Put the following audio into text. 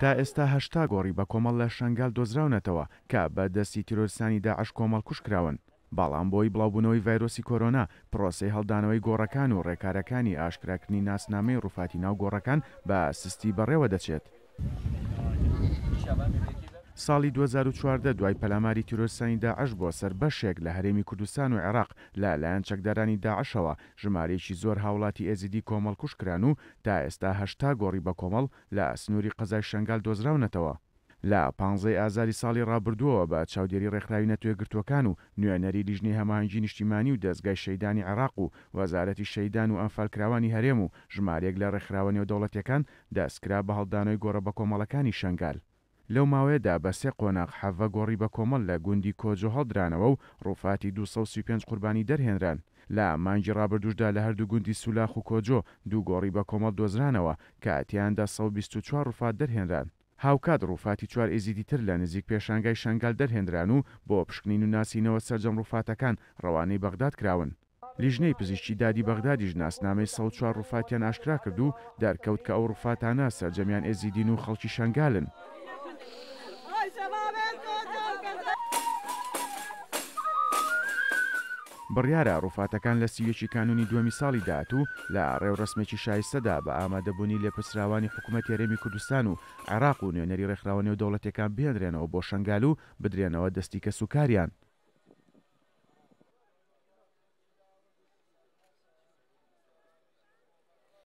تا ئێستا هەشتا گۆڕی بە کۆمەڵ لە شەنگال دۆزراونەتەوە کە بە دەستی تیرۆریستانی داعش کۆمەڵ کوشکراون. بەڵام بۆی بڵاوبوونەوەی ڤایرۆسی کۆرۆنا پرۆسەی هەڵدانەوەی گۆڕەکان و ڕێکارەکانی ئاشکراکردنی ناسنامەی ڕووفاتی ناو گۆڕەکان بە سستی بەڕێوە دەچێت. ساڵی 2014 دوای پەلاماری تیرۆریستانی داعش بۆ سەر بەشێک لە هەرێمی کوردستان و عێراق لەلایەن چەکدارانی داعشەوە ژمارەیەکی زۆر هاوڵاتی ئێزیدی کۆمەڵ کوشکران و تا ئێستا هەشتا گۆڕی بە کۆمەڵ لە سنووری قەزای شەنگال دۆزراونەتەوە. لە 15 ئازاری ساڵی ڕابردووەوە بە چاودێری ڕێکخراوی نەتوێگرتوەکان و نوێنەری لیژنەی هەماهەنگی نیشتیمانی و دەستگای شەیدانی عێراق و وەزارەتی شەیدان و ئەنفالکراوانی هەرێم و ژمارەیەک لە ڕێکخراوە نێودەوڵەتیەکان دەستکرا بە هەڵدانەوەی گۆڕە بە کۆمەڵەکانی شەنگال. لەو ماوەیەدا بە سێ قۆناغ حەڤە گۆڕی بە کۆمەڵ لە گوندی کۆجۆ هەڵدرانەوە و ڕووفاتی 235 قوربانی دەرهێنران. لە مانگی ڕابردووشدا لە هەردوو گوندی سولاخ و کۆجۆ دوو گۆڕی بە کۆمەڵ دۆزرانەوە کە ئەتیاندا 124 ڕووفات دەرهێنران. هاوکات ڕووفاتی 4 ئێزیدی تر لە نزیک پێشانگای شەنگال دەرهێنران و بۆ پشکنین و ناسینەوە سەرجەم ڕووفاتەکان ڕەوانەی بەغداد کراون. لیژنەی پزیشکی دادی بەغدادیش ناسنامەی 104 ڕووفاتیان ئاشکرا کرد و دەرکەوت کە ئەو ڕووفاتانە سەرجەمیان ئێزیدین و خەڵکی شەنگالن. بڕیارە ڕووفاتەکان لە سیوێکی کانونی دووەمی ساڵی داهاتوو لە ڕێوڕسمێکی شایستەدا بە ئامادەبوونی لێپرسراوانی حکوومەتی هەرێمی کوردستان و عێراق و نوێنەری ڕێکخراوە نێودەوڵەتیەکان بهێنرێنەوە بۆ شەنگال و بدرێنەوە دەستی کەسوکاریان.